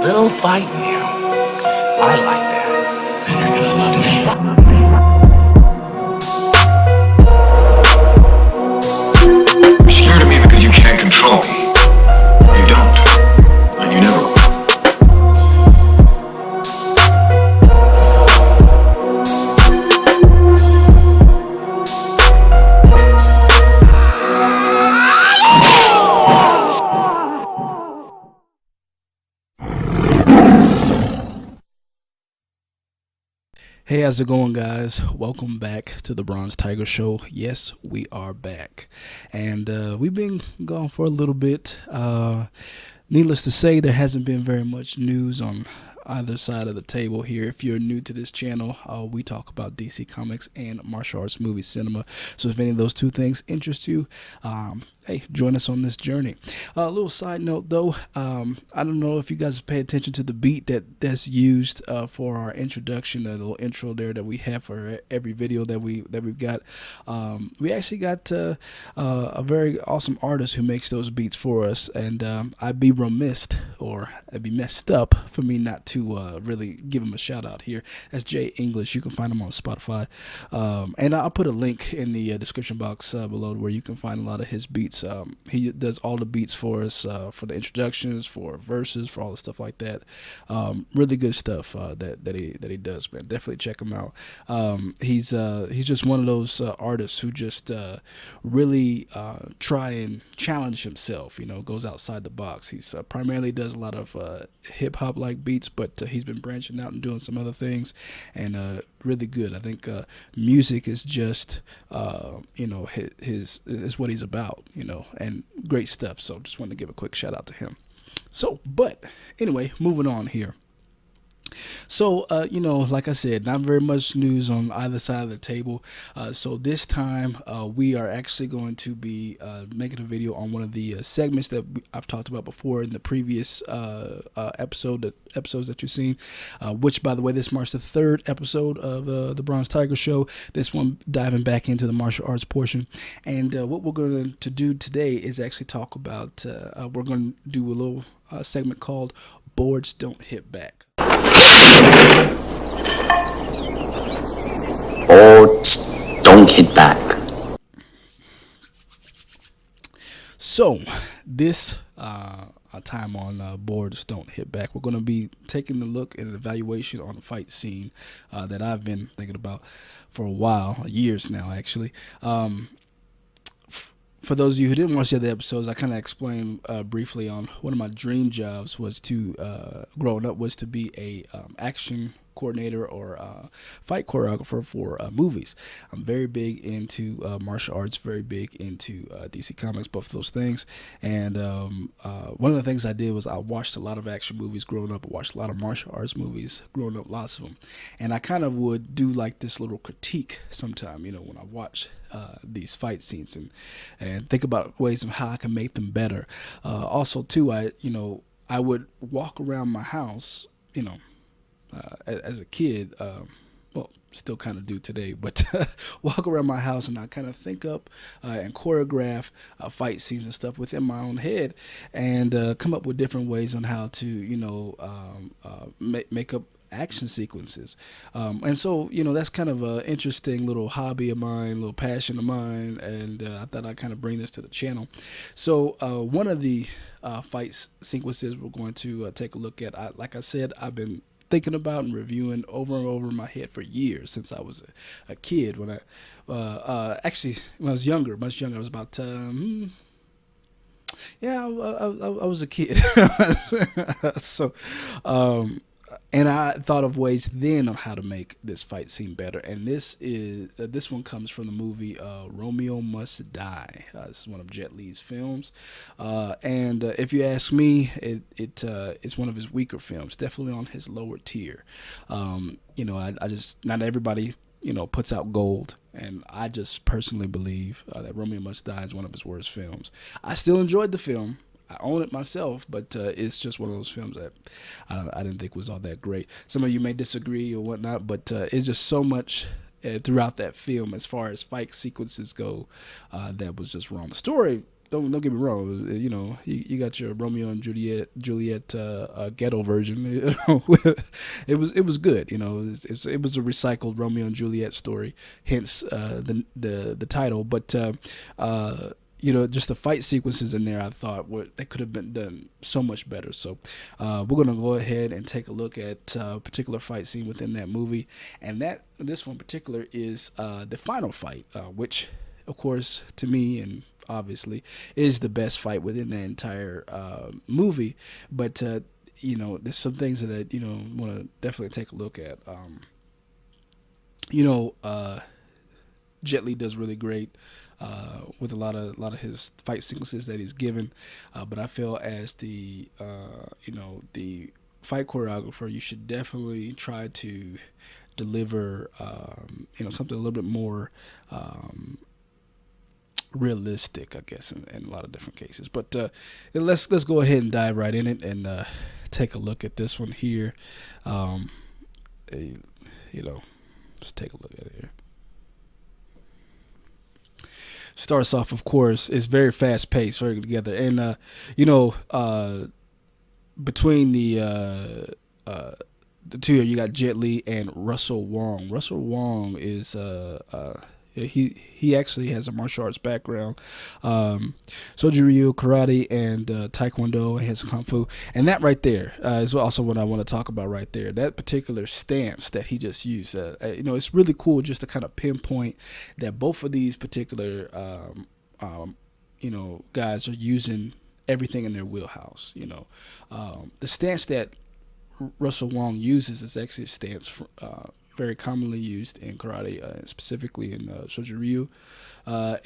little fight in you. I like that. And you're gonna love me. You're scared of me because you can't control me. You don't. And you never will. Hey, how's it going, guys? Welcome back to the Bronze Tiger Show. Yes, we are back. And we've been gone for a little bit. Needless to say, there hasn't been very much news on either side of the table here. If you're new to this channel, we talk about DC Comics and martial arts movie cinema. So if any of those two things interest you, hey, join us on this journey. A little side note, though, I don't know if you guys pay attention to the beat that's used for our introduction, that little intro there that we have for every video that we've got. We actually got a very awesome artist who makes those beats for us, and I'd be remiss, or I'd be messed up for me not to really give him a shout out here. That's Jay English. You can find him on Spotify, and I'll put a link in the description box below where you can find a lot of his beats. He does all the beats for us, for the introductions, for verses, for all the stuff like that. Really good stuff that he does, man. Definitely check him out. He's just one of those artists who just really try and challenge himself. You know, goes outside the box. He's primarily does a lot of hip hop like beats, but he's been branching out and doing some other things, and really good. I think music is just his is what he's about, and great stuff. So just wanted to give a quick shout out to him. So, but anyway, moving on here. So, like I said, not very much news on either side of the table. So this time, we are actually going to be making a video on one of the segments that I've talked about before in the previous episodes that you've seen, which, by the way, this marks the third episode of the Bronze Tiger Show. This one diving back into the martial arts portion. And what we're going to do today is actually talk about, we're going to do a little segment called Boards Don't Hit Back. Boards don't hit back. So this time on Boards Don't Hit Back, we're going to be taking a look at an evaluation on a fight scene that I've been thinking about for a while, years now actually. For those of you who didn't watch the other episodes, I kind of explained briefly on one of my dream jobs was to, growing up, was to be a action coordinator or fight choreographer for movies. I'm very big into martial arts, very big into DC Comics, both of those things. And one of the things I did was I watched a lot of action movies growing up. I watched a lot of martial arts movies growing up, lots of them. And I kind of would do like this little critique sometime, when I watch these fight scenes and think about ways of how I can make them better. Also, too, I would walk around my house, as a kid, well, still kind of do today, but walk around my house and I kind of think up and choreograph fight scenes and stuff within my own head, and come up with different ways on how to, make up action sequences. And so, that's kind of an interesting little hobby of mine, little passion of mine, and I thought I'd kind of bring this to the channel. So one of the fight sequences we're going to take a look at, like I said, I've been thinking about and reviewing over and over in my head for years since I was a kid. When actually when I was younger, much younger, I was about I was a kid. So and I thought of ways then on how to make this fight scene better. And this one comes from the movie Romeo Must Die. This is one of Jet Li's films, and if you ask me, it's one of his weaker films, definitely on his lower tier. I just, not everybody puts out gold, and I just personally believe that Romeo Must Die is one of his worst films. I still enjoyed the film. I own it myself, but it's just one of those films that I didn't think was all that great. Some of you may disagree or whatnot, but it's just so much throughout that film as far as fight sequences go that was just wrong. The story don't get me wrong. You know, you got your Romeo and Juliet ghetto version. You know, it was good. You know, it was a recycled Romeo and Juliet story, hence the title. But you know, just the fight sequences in there, I thought they could have been done so much better. So we're gonna go ahead and take a look at a particular fight scene within that movie, and this one in particular is the final fight, which, of course, to me and obviously is the best fight within the entire movie. But you know, there's some things that I want to definitely take a look at. You know, Jet Li does really great with a lot of his fight sequences that he's given, but I feel as the the fight choreographer, you should definitely try to deliver something a little bit more realistic, I guess, in a lot of different cases. But let's go ahead and dive right in it and take a look at this one here. Let's take a look at it here. Starts off, of course, it's very fast paced, very together, and between the two here, you got Jet Li and Russell Wong. Russell Wong is he actually has a martial arts background, Soju-ryu, karate, and taekwondo. He has kung fu, and that right there is also what I want to talk about right there. That particular stance that he just used, it's really cool just to kind of pinpoint that both of these particular guys are using everything in their wheelhouse. The stance that Russell Wong uses is actually a stance very commonly used in karate, specifically in Soju-ryu. I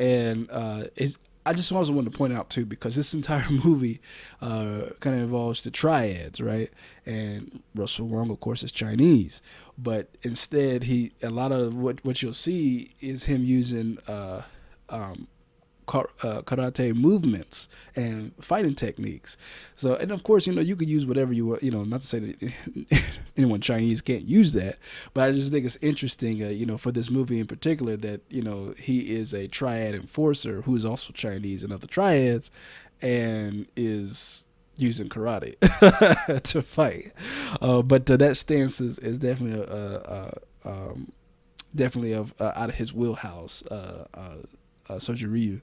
just also wanted to point out, too, because this entire movie kind of involves the triads, right? And Russell Wong, of course, is Chinese. But instead, a lot of what you'll see is him using karate movements and fighting techniques. So, and of course, you could use whatever you want, not to say that anyone Chinese can't use that, but I just think it's interesting, for this movie in particular that, he is a triad enforcer who is also Chinese and of the triads and is using karate to fight. But that stance is definitely definitely out of his wheelhouse. Soju-ryu.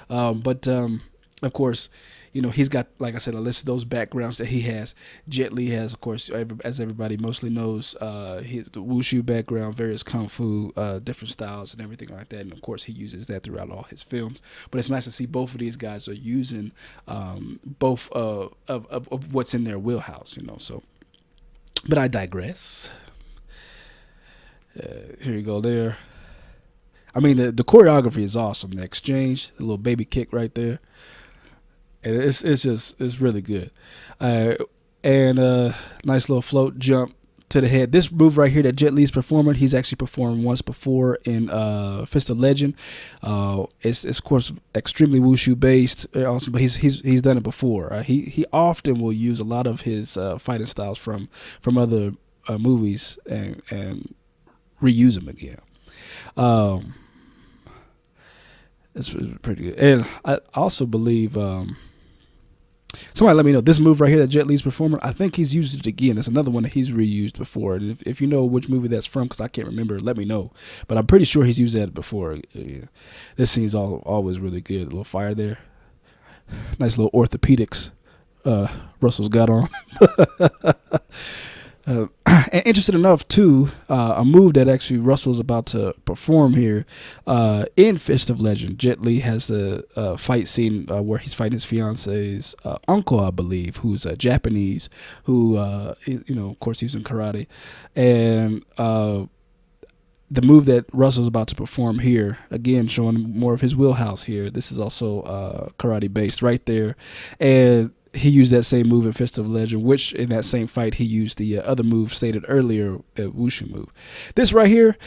But of course, he's got, like I said, a list of those backgrounds that he has. Jet Li has, of course, as everybody mostly knows, his the wushu background, various kung fu, different styles and everything like that. And of course, he uses that throughout all his films. But it's nice to see both of these guys are using both of what's in their wheelhouse, So, but I digress. Here you go there. I mean, the choreography is awesome. The exchange, the little baby kick right there, and it's really good. And nice little float jump to the head. This move right here that Jet Li's performing, he's actually performed once before in Fist of Legend. It's of course extremely wushu based, also, but he's done it before. He often will use a lot of his fighting styles from other movies and reuse them again. It's pretty good. And I also believe somebody let me know this move right here that Jet Li's performing. I think he's used it again. It's another one that he's reused before. And if you know which movie that's from, because I can't remember, let me know. But I'm pretty sure he's used that before. Yeah. This scene's always really good. A little fire there. Nice little orthopedics Russell's got on. And interested enough, too, a move that actually Russell's about to perform here in Fist of Legend. Jet Li has the fight scene where he's fighting his fiance's uncle, I believe, who's Japanese, who, of course, using karate. And the move that Russell's about to perform here, again, showing more of his wheelhouse here. This is also karate-based right there. And he used that same move in Fist of Legend, which in that same fight he used the other move stated earlier, the wushu move. This right here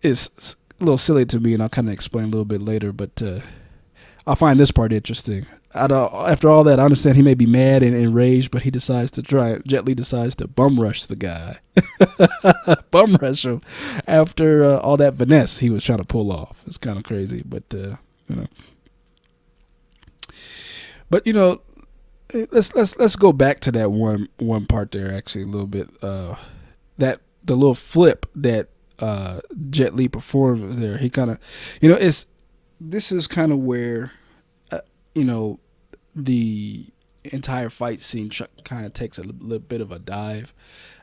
is a little silly to me, and I'll kind of explain a little bit later, but I find this part interesting. After all that, I understand he may be mad and enraged, but he decides to try. Jet Li decides to bum rush the guy. Bum rush him after all that finesse he was trying to pull off. It's kind of crazy, but, But let's go back to that one part there actually a little bit. That the little flip that Jet Li performed there. He kind of, it's this is kind of where uh, you know the entire fight scene kind of takes a little bit of a dive,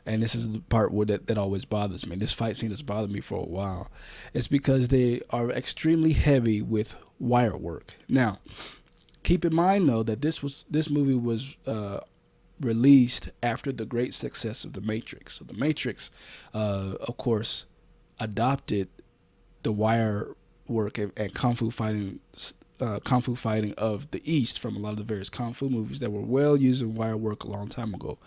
and this is the part where that always bothers me. This fight scene has bothered me for a while. It's because they are extremely heavy with wire work. Now, keep in mind though that this movie was released after the great success of The Matrix. So The Matrix, of course, adopted the wire work and kung fu fighting of the East from a lot of the various kung fu movies that were well using wire work a long time ago,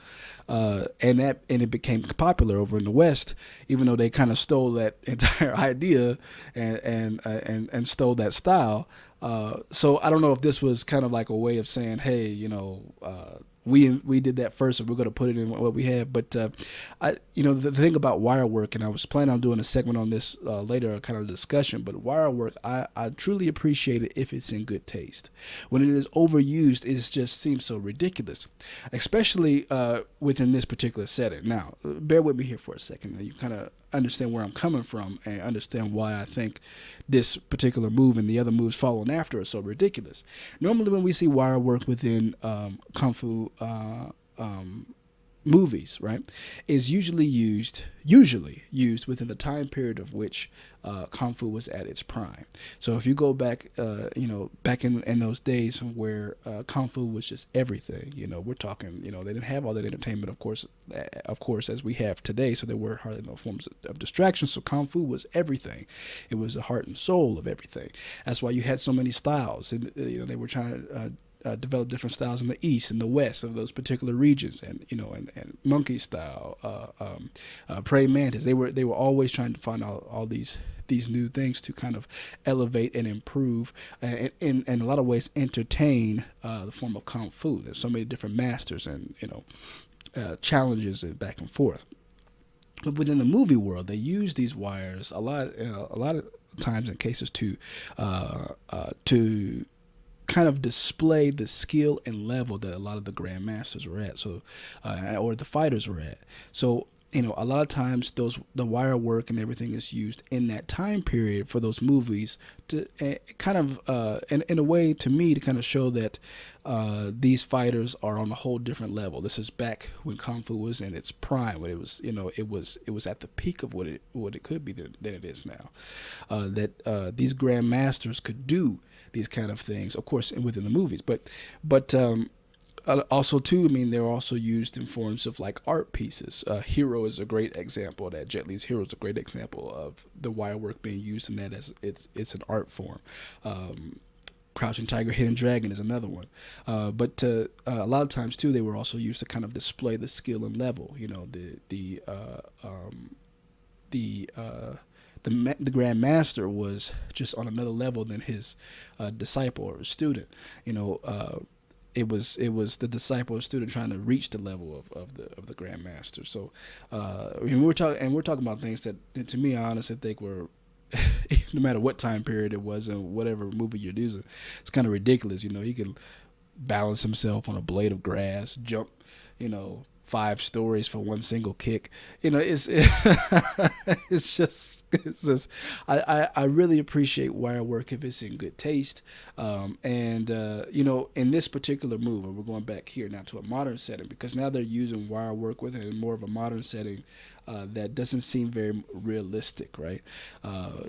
and it became popular over in the West, even though they kind of stole that entire idea and stole that style. So I don't know if this was kind of like a way of saying, hey, we did that first, and we're going to put it in what we have. But the thing about wire work, and I was planning on doing a segment on this later, a kind of discussion. But wire work, I truly appreciate it if it's in good taste. When it is overused, it just seems so ridiculous, especially within this particular setting. Now, bear with me here for a second, and you kind of understand where I'm coming from and understand why I think this particular move and the other moves following after are so ridiculous. Normally, when we see wire work within kung fu movies, right, is usually used within the time period of which kung fu was at its prime. So if you go back, back in those days where kung fu was just everything, we're talking, they didn't have all that entertainment, of course, as we have today. So there were hardly no forms of distraction. So kung fu was everything. It was the heart and soul of everything. That's why you had so many styles, and they were trying to develop different styles in the East and the West of those particular regions, and and monkey style, praying mantis. They were always trying to find all these new things to kind of elevate and improve, and in a lot of ways entertain the form of kung fu. There's so many different masters and challenges and back and forth. But within the movie world, they use these wires a lot of times in cases to kind of display the skill and level that a lot of the grandmasters were at, so or the fighters were at. So a lot of times the wire work and everything is used in that time period for those movies to kind of in a way, to me, to kind of show that these fighters are on a whole different level. This is back when kung fu was in its prime, when it was it was at the peak of what it could be than it is now. That these grandmasters could do these kind of things, of course, within the movies, but also too, I mean, they're also used in forms of like art pieces. Hero is a great example of that. Jet Li's Hero is a great example of the wire work being used in that as it's an art form. Crouching Tiger, Hidden Dragon is another one. But a lot of times too, they were also used to kind of display the skill and level. The Grand Master was just on another level than his disciple or student. It was the disciple or student trying to reach the level of the Grand Master. So we're talking about things that, to me, I honestly think were, no matter what time period it was and whatever movie you're using, it's kind of ridiculous. He can balance himself on a blade of grass, jump, 5 stories for one single kick. It's just I really appreciate wire work if it's in good taste. In this particular movie, we're going back here now to a modern setting, because now they're using wire work within more of a modern setting that doesn't seem very realistic, right?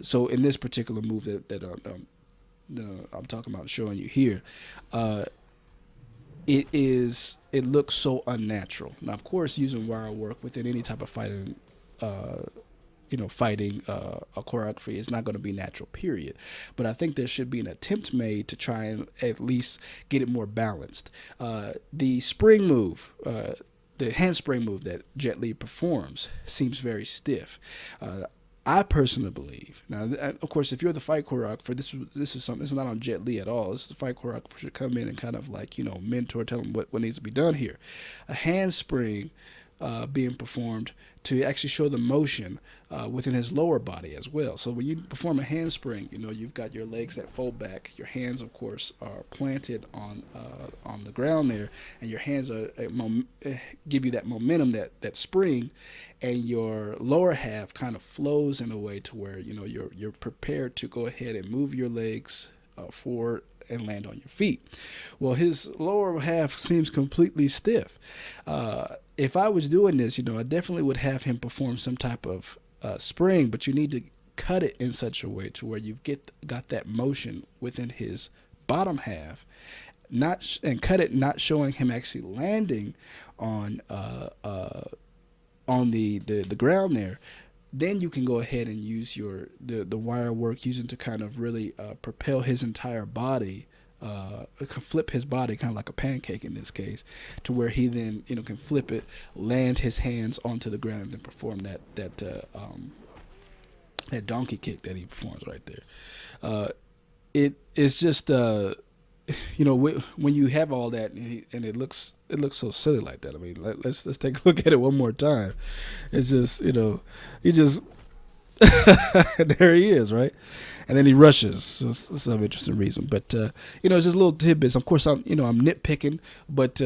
So in this particular movie that I'm talking about showing you here, it looks so unnatural. Now, of course, using wire work within any type of fighting a choreography is not going to be natural, period. But I think there should be an attempt made to try and at least get it more balanced. The spring move, the handspring move that Jet Li performs, seems very stiff. I personally believe, now, of course, if you're the fight choreographer, this is not on Jet Li at all. This is the fight choreographer should come in and kind of like, mentor, tell him what needs to be done here. A handspring being performed to actually show the motion within his lower body as well. So when you perform a handspring, you've got your legs that fold back. Your hands, of course, are planted on the ground there, and your hands give you that momentum, that spring, and your lower half kind of flows in a way to where you're prepared to go ahead and move your legs forward and land on your feet. Well, his lower half seems completely stiff. If I was doing this, I definitely would have him perform some type of spring, but you need to cut it in such a way to where you've got that motion within his bottom half, and cut it not showing him actually landing on the ground there. Then you can go ahead and use the wire work using to kind of really propel his entire body, flip his body kind of like a pancake in this case, to where he then can flip it, land his hands onto the ground, and then perform that donkey kick that he performs right there. It's just when you have all that and it looks so silly like that. I mean, let's take a look at it one more time. It's just he just there he is, right? And then he rushes. So it's some interesting reason, but it's just little tidbits. Of course, I'm nitpicking, but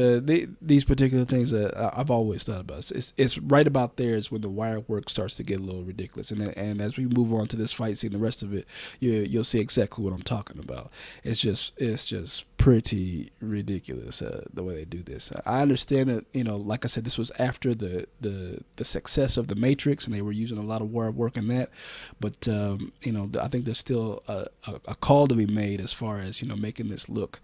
these particular things I've always thought about. It's right about there is when the wire work starts to get a little ridiculous, and as we move on to this fight scene, the rest of it, you'll see exactly what I'm talking about. It's just pretty ridiculous the way they do this. I understand that like I said, this was after the success of the Matrix, and they were using a lot of wire work in that, but I think there's still a call to be made as far as making this look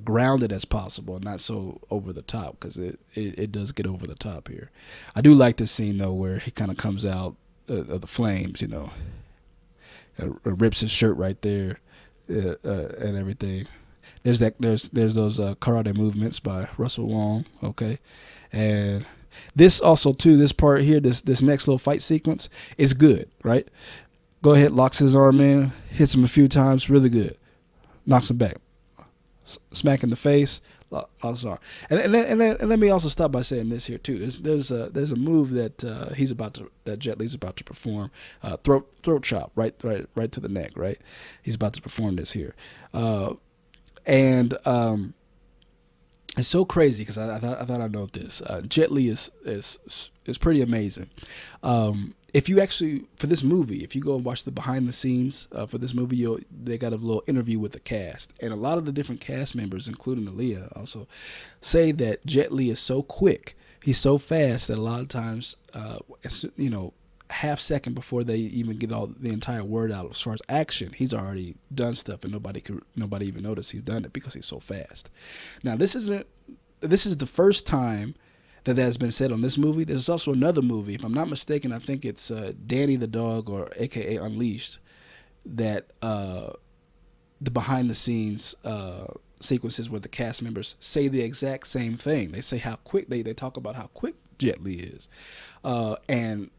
grounded as possible, and not so over the top, because it does get over the top here. I do like this scene though where he kind of comes out of the flames, rips his shirt right there, and everything. There's those karate movements by Russell Wong, okay, and this also too. This part here, this next little fight sequence is good, right? Go ahead, locks his arm in, hits him a few times, really good, knocks him back, smack in the face. Sorry, and let me also stop by saying this here too. There's a move that Jet Li's about to perform, throat chop right to the neck, right? He's about to perform this here. And it's so crazy because I thought I'd note this. Jet Li is pretty amazing. If you actually, for this movie, if you go and watch the behind the scenes for this movie, they got a little interview with the cast, and a lot of the different cast members, including Aaliyah, also say that Jet Li is so quick, he's so fast that a lot of times, half second before they even get all the entire word out as far as action, he's already done stuff, and nobody even noticed he's done it because he's so fast. Now this is the first time that has been said on this movie. There's also another movie, if I'm not mistaken, I think it's Danny the Dog, or AKA Unleashed, that the behind the scenes sequences where the cast members say the exact same thing. They say how quick they talk about how quick Jet Li is, and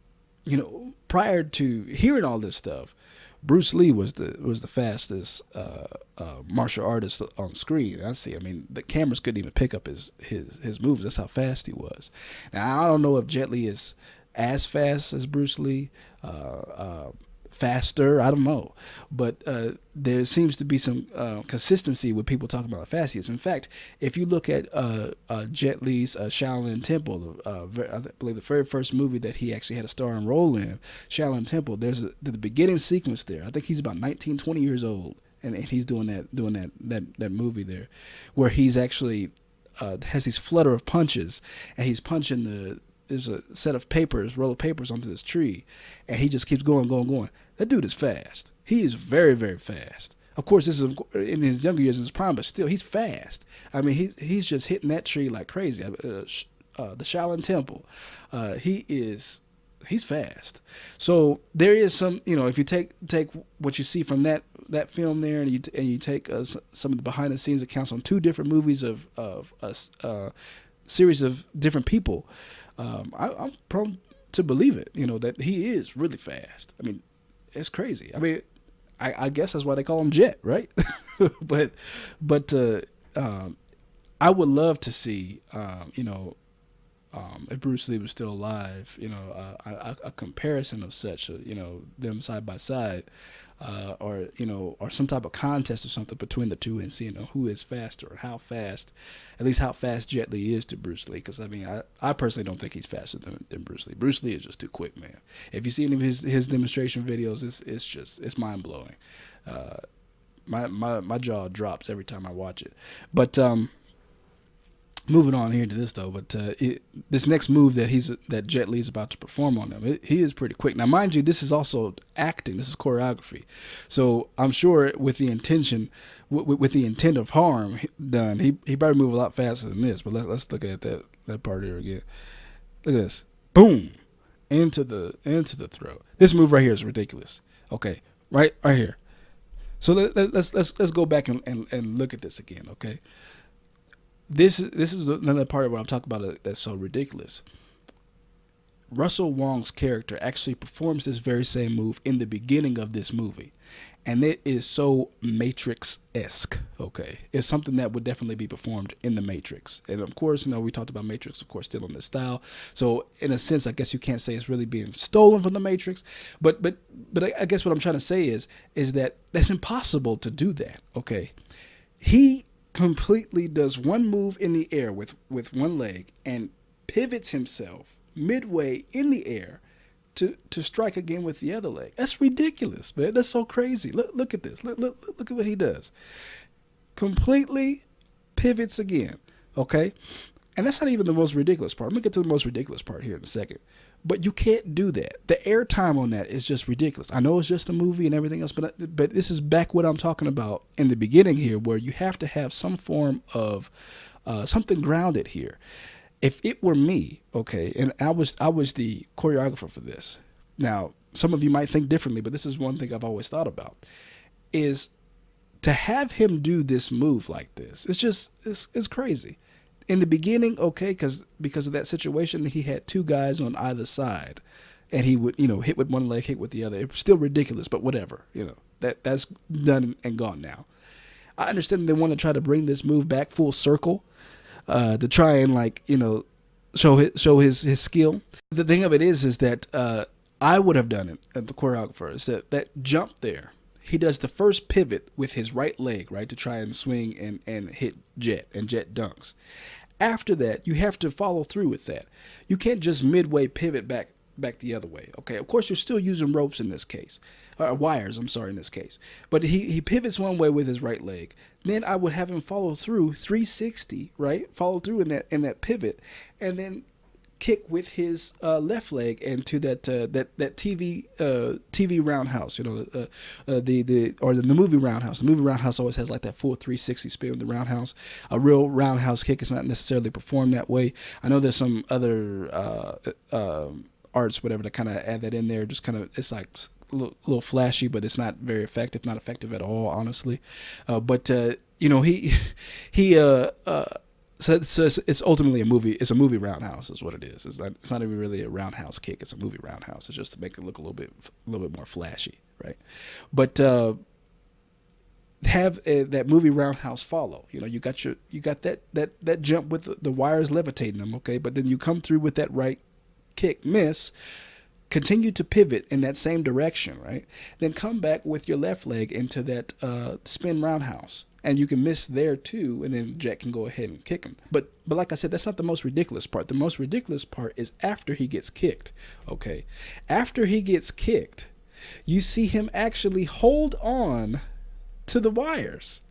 prior to hearing all this stuff, Bruce Lee was the fastest martial artist on screen. I mean, the cameras couldn't even pick up his moves. That's how fast he was. Now, I don't know if Jet Li is as fast as Bruce Lee, faster, I don't know. But there seems to be some consistency with people talking about how fast he is. In fact, if you look at Jet Li's Shaolin Temple, I believe the very first movie that he actually had a starring role in, Shaolin Temple, there's the beginning sequence there. I think he's about 19, 20 years old, and he's doing that movie there, where he's actually has these flutter of punches, and he's punching there's a set of roll of papers onto this tree, and he just keeps going. That dude is fast. He is very, very fast. Of course, this is in his younger years, in his prime, but still, he's fast. I mean, he's just hitting that tree like crazy. The Shaolin Temple, he's fast. So there is some, if you take what you see from that film there, and you take some of the behind the scenes accounts on two different movies of a series of different people, I'm prone to believe it. That he is really fast. I mean, it's crazy. I mean, I guess that's why they call him Jet, right? but I would love to see, if Bruce Lee was still alive, a comparison of such, them side by side, or some type of contest or something between the two and seeing who is faster or how fast, at least how fast Jet Li is to Bruce Lee. Because I personally don't think he's faster than Bruce Lee. Bruce Lee is just too quick, man. If you see any of his demonstration videos, it's mind blowing. My jaw drops every time I watch it. But moving on here to this though, but this next move that Jet Li is about to perform on him, he is pretty quick. Now, mind you, this is also acting. This is choreography. So I'm sure with the intention, with the intent of harm done, he probably move a lot faster than this. But let's look at that part here again. Look at this. Boom, into the throat. This move right here is ridiculous. Okay, right here. So let's go back and look at this again. Okay. This is another part of what I'm talking about that's so ridiculous. Russell Wong's character actually performs this very same move in the beginning of this movie. And it is so Matrix-esque, okay? It's something that would definitely be performed in the Matrix. And of course, we talked about Matrix, of course, still in this style. So in a sense, I guess you can't say it's really being stolen from the Matrix. But I guess what I'm trying to say is that that's impossible to do that, okay? He completely does one move in the air with one leg and pivots himself midway in the air to strike again with the other leg. That's ridiculous, man. That's so crazy. Look at this. Look at what he does. Completely pivots again. Okay? And that's not even the most ridiculous part. I'm going to get to the most ridiculous part here in a second. But you can't do that. The airtime on that is just ridiculous. I know it's just a movie and everything else, but this is back what I'm talking about in the beginning here, where you have to have some form of something grounded here. If it were me, okay, and I was the choreographer for this. Now, some of you might think differently, but this is one thing I've always thought about, is to have him do this move like this. It's crazy. In the beginning, okay, because of that situation, he had two guys on either side, and he would, hit with one leg, hit with the other. It was still ridiculous, but whatever, that's done and gone now. I understand they want to try to bring this move back full circle, to try and show his skill. The thing of it is that I would have done it at the choreographer. Is that jump there? He does the first pivot with his right leg, right, to try and swing and hit Jet, and Jet dunks. After that, you have to follow through with that. You can't just midway pivot back the other way. Okay, of course, you're still using ropes in this case. Wires, I'm sorry, in this case. But he pivots one way with his right leg. Then I would have him follow through 360, right? Follow through in that pivot, and then kick with his left leg into that TV roundhouse, the movie roundhouse. The movie roundhouse always has like that full 360 spin with the roundhouse. A real roundhouse kick is not necessarily performed that way. I know there's some other arts, whatever, to kind of add that in there. Just kind of, it's like a little flashy, but it's not very effective, not effective at all, honestly. So it's ultimately a movie. It's a movie roundhouse, is what it is. It's not even really a roundhouse kick. It's a movie roundhouse. It's just to make it look a little bit more flashy, right? But have that movie roundhouse follow. You got that jump with the wires levitating them, okay? But then you come through with that right kick, miss, continue to pivot in that same direction, right? Then come back with your left leg into that spin roundhouse. And you can miss there too, and then Jet can go ahead and kick him. But like I said, that's not the most ridiculous part. The most ridiculous part is after he gets kicked, okay? After he gets kicked, you see him actually hold on to the wires.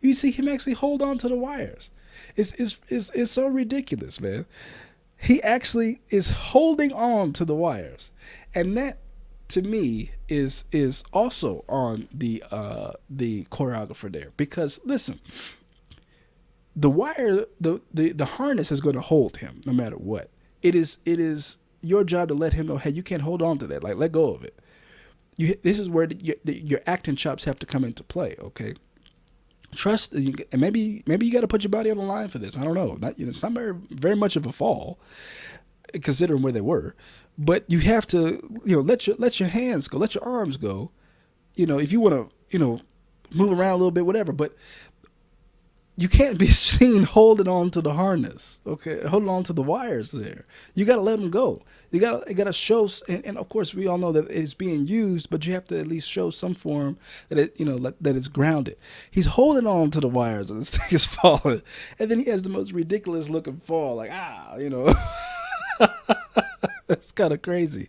You see him actually hold on to the wires. It's so ridiculous, man. He actually is holding on to the wires. And that, to me, is also on the choreographer there, because listen, the wire, the harness is going to hold him no matter what. It is your job to let him know, hey, you can't hold on to that. Like, let go of it. This is where your acting chops have to come into play. Okay, trust, and maybe you got to put your body on the line for this. I don't know. It's not very much of a fall, considering where they were. But you have to, let your hands go, let your arms go, if you want to, move around a little bit, whatever. But you can't be seen holding on to the harness, okay, holding on to the wires there. You got to let them go. You got to show, and of course we all know that it's being used, but you have to at least show some form that that it's grounded. He's holding on to the wires, and this thing is falling, and then he has the most ridiculous looking fall, like That's kind of crazy.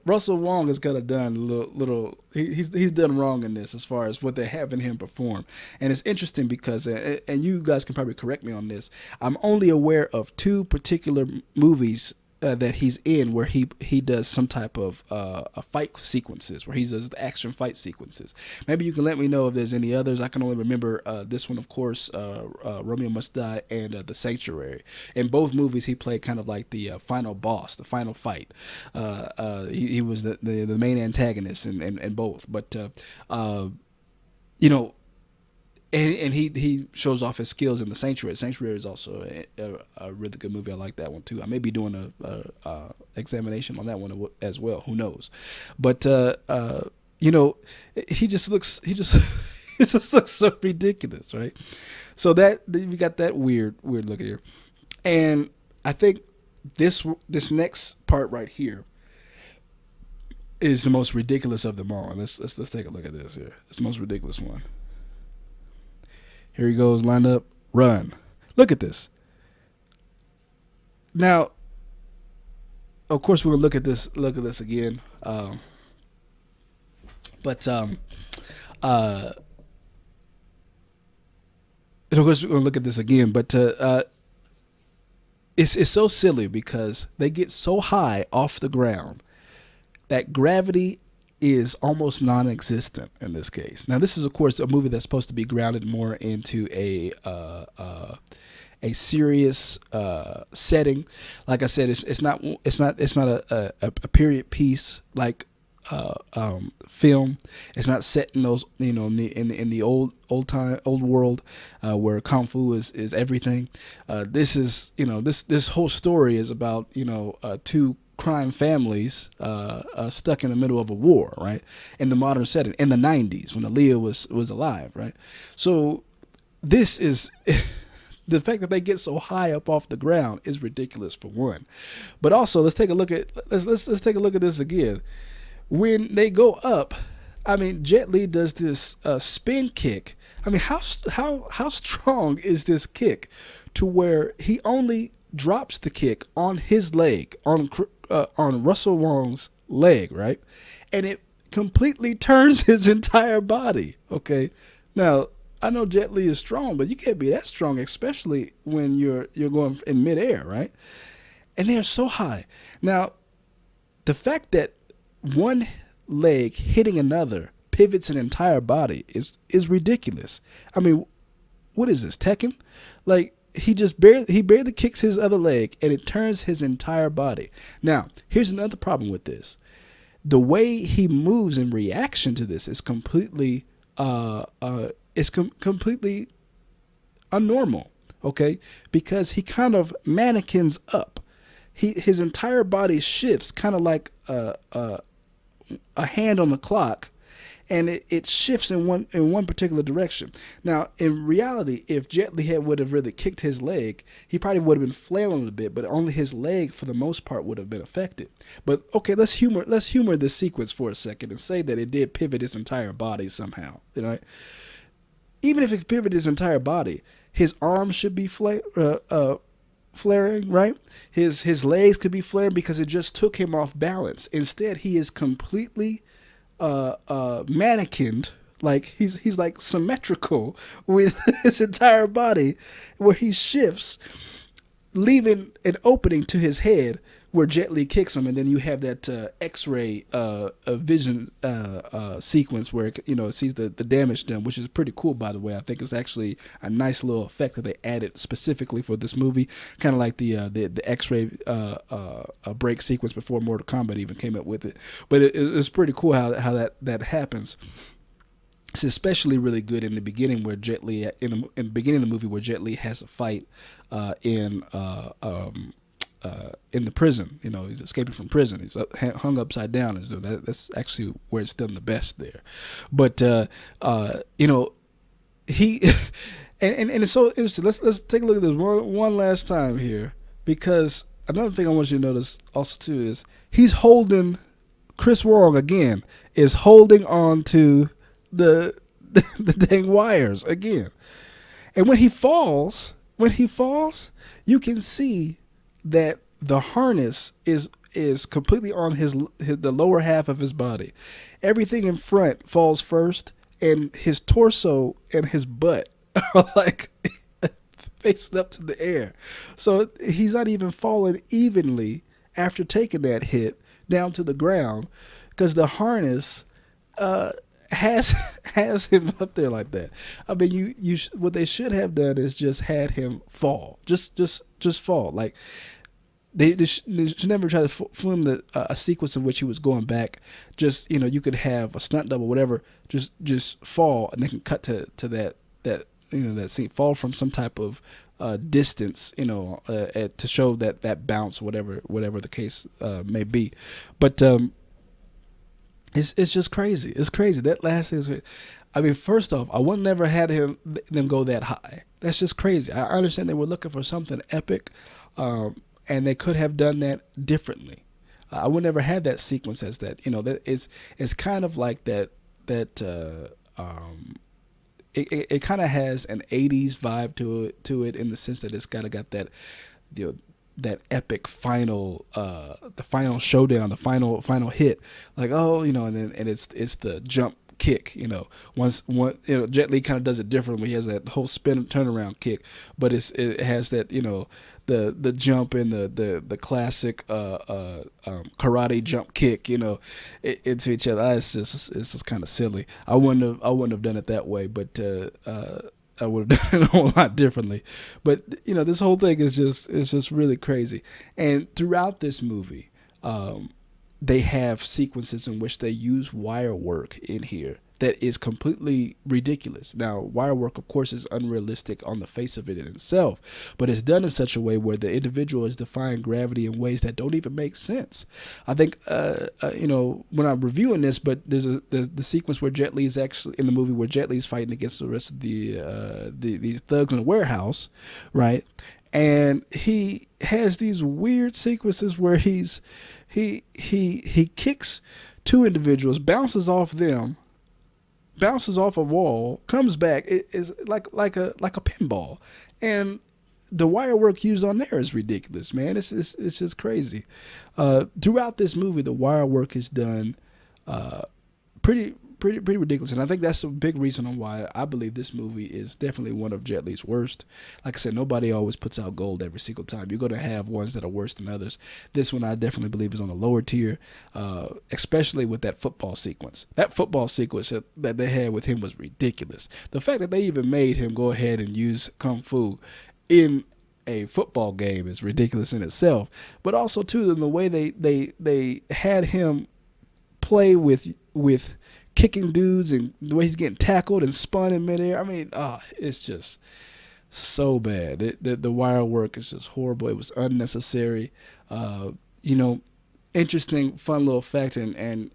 Russell Wong has kind of done a little he's done wrong in this as far as what they're having him perform. And it's interesting because, and you guys can probably correct me on this, I'm only aware of two particular movies that he's in where he does some type of a fight sequences, where he does the action fight sequences. Maybe you can let me know if there's any others. I can only remember this one, of course, Romeo Must Die, and The Sanctuary. In both movies, he played kind of like the final boss, the final fight. He was the main antagonist in both. But and he shows off his skills in The Sanctuary. Sanctuary is also a really good movie. I like that one too. I may be doing a examination on that one as well. Who knows? But he just looks he just looks so ridiculous, right? So that we got that weird look here, and I think this next part right here is the most ridiculous of them all. Let's take a look at this here. It's the most ridiculous one. Here he goes, lined up, run. Look at this. Now, of course, we're gonna look at this again. Of course, we're gonna look at this again. But it's so silly because they get so high off the ground that gravity is almost non-existent in this case. Now, this is, of course, a movie that's supposed to be grounded more into a serious setting. Like I said, it's not a period piece like film. It's not set in those in the old world where kung fu is everything. This is this whole story is about two crime families stuck in the middle of a war, right? In the modern setting, in the 90s when Aaliyah was alive, right? So this is the fact that they get so high up off the ground is ridiculous for one. But also, let's take a look at take a look at this again. When they go up, I mean, Jet Li does this spin kick. I mean, how strong is this kick to where he only drops the kick on his leg, on Russell Wong's leg, right? And it completely turns his entire body, okay? Now, I know Jet Li is strong, but you can't be that strong, especially when you're going in midair, right? And they're so high. Now, the fact that one leg hitting another pivots an entire body is ridiculous. I mean, what is this, Tekken? Like, he barely kicks his other leg and it turns his entire body. Now, here's another problem with this. The way he moves in reaction to this is completely completely unnormal, okay? Because he kind of mannequins up. His entire body shifts kind of like a hand on the clock, and it shifts in one particular direction. Now, in reality, if Jet Li would have really kicked his leg, he probably would have been flailing a bit, but only his leg, for the most part, would have been affected. But okay, let's humor this sequence for a second and say that it did pivot his entire body somehow. Even if it pivoted his entire body, his arms should be flaring, right? His legs could be flaring because it just took him off balance. Instead, he is completely mannequined, like he's like symmetrical with his entire body, where he shifts, leaving an opening to his head where Jet Li kicks him, and then you have that X-ray vision sequence where it sees the damage done, which is pretty cool, by the way. I think it's actually a nice little effect that they added specifically for this movie, kind of like the X-ray break sequence before Mortal Kombat even came up with it. But it's pretty cool how that happens. It's especially really good in the beginning where Jet Li in the beginning of the movie where Jet Li has a fight in the prison. He's escaping from prison. He's hung upside down. That's actually where it's done the best there. But he And it's so interesting. Let's take a look at this one last time here, because another thing I want you to notice also too is he's holding Chris Wong again is holding on to the dang wires again. And when he falls, you can see that the harness is completely on the lower half of his body. Everything in front falls first, and his torso and his butt are like facing up to the air. So he's not even falling evenly after taking that hit down to the ground, because the harness has him up there like that. I mean, what they should have done is just had him fall, just fall. Like they should never try to film a sequence in which he was going back. Just, you could have a stunt double, whatever, just fall, and they can cut to that that scene, fall from some type of distance, to show that bounce, whatever the case may be. But it's just crazy. It's crazy. That last thing is crazy. I mean, first off, I would never had them go that high. That's just crazy. I understand they were looking for something epic, and they could have done that differently. I would never had that sequence as that. That it's kind of like that. It kind of has an 80s vibe to it in the sense that it's kind of got that, that epic final, the final showdown, the final hit, like, and it's the jump kick. Jet Li kind of does it differently. He has that whole spin turnaround kick, but it has that, the jump and the classic karate jump kick, into each other. It's just kind of silly. I wouldn't have done it that way, but I would have done it a whole lot differently. But this whole thing is just really crazy. And throughout this movie, they have sequences in which they use wire work in here that is completely ridiculous. Now, wire work, of course, is unrealistic on the face of it in itself, but it's done in such a way where the individual is defying gravity in ways that don't even make sense. I think, when I'm reviewing this, but there's the sequence where Jet Li is actually in the movie where Jet Li is fighting against the rest of these thugs in the warehouse, right? And he has these weird sequences where he kicks two individuals, bounces off a wall, comes back. It is like a pinball, and the wire work used on there is ridiculous, man. It's just crazy. Throughout this movie, the wire work is done pretty ridiculous, and I think that's a big reason on why I believe this movie is definitely one of Jet Li's worst. Like I said, nobody always puts out gold every single time. You're going to have ones that are worse than others. This one I definitely believe is on the lower tier, especially with that football sequence. That football sequence that they had with him was ridiculous. The fact that they even made him go ahead and use kung fu in a football game is ridiculous in itself. But also too, in the way they had him play with kicking dudes and the way he's getting tackled and spun in midair. I mean, it's just so bad. The wire work is just horrible. It was unnecessary. Interesting, fun little fact, and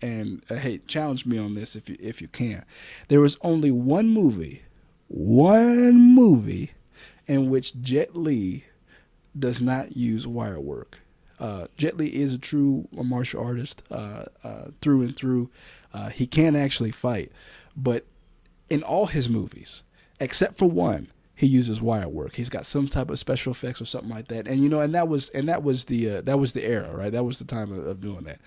hey, challenge me on this if you can. There was only one movie in which Jet Li does not use wire work. Jet Li is a true martial artist through and through. He can actually fight, but in all his movies, except for one, he uses wire work. He's got some type of special effects or something like that. And and that was the era, right? That was the time of doing that.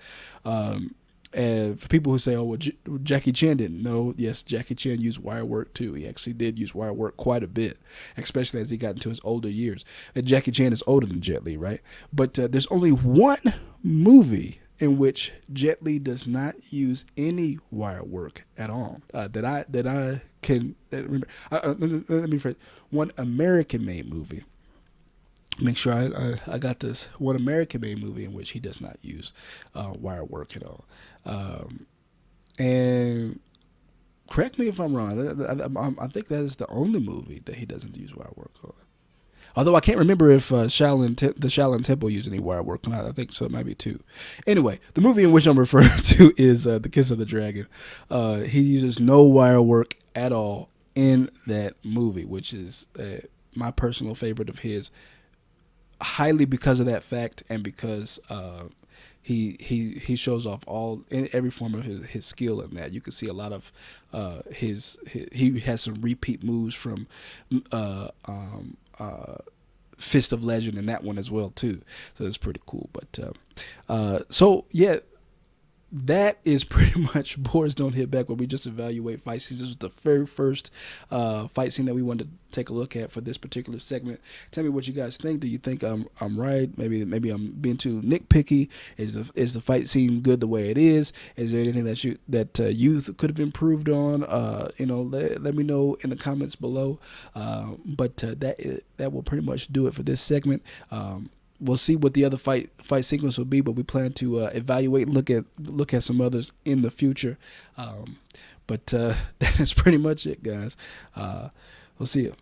And for people who say, "Oh, well, Jackie Chan didn't," no, yes, Jackie Chan used wire work too. He actually did use wire work quite a bit, especially as he got into his older years. And Jackie Chan is older than Jet Li, right? But there's only one movie in which Jet Li does not use any wire work at all. That I can remember. Let me rephrase. One American-made movie. Make sure I got this. One American-made movie in which he does not use wire work at all. And correct me if I'm wrong. I think that is the only movie that he doesn't use wire work on. Although I can't remember if the Shaolin Temple used any wire work or not. I think so. It might be two. Anyway, the movie in which I'm referring to is The Kiss of the Dragon. He uses no wire work at all in that movie, which is my personal favorite of his, highly because of that fact and because he shows off every form of his skill in that. You can see a lot of he has some repeat moves from Fist of Legend in that one as well too. So it's pretty cool. But so yeah, that is pretty much Boys Don't Hit Back, where we just evaluate fight scenes. This was the very first fight scene that we wanted to take a look at for this particular segment. Tell me what you guys think. Do you think I'm right? Maybe I'm being too nitpicky. Is the fight scene good the way it is? Is there anything that you could have improved on? Let me know in the comments below. But that will pretty much do it for this segment. We'll see what the other fight sequence will be, but we plan to evaluate and look at some others in the future. But that is pretty much it, guys. We'll see you.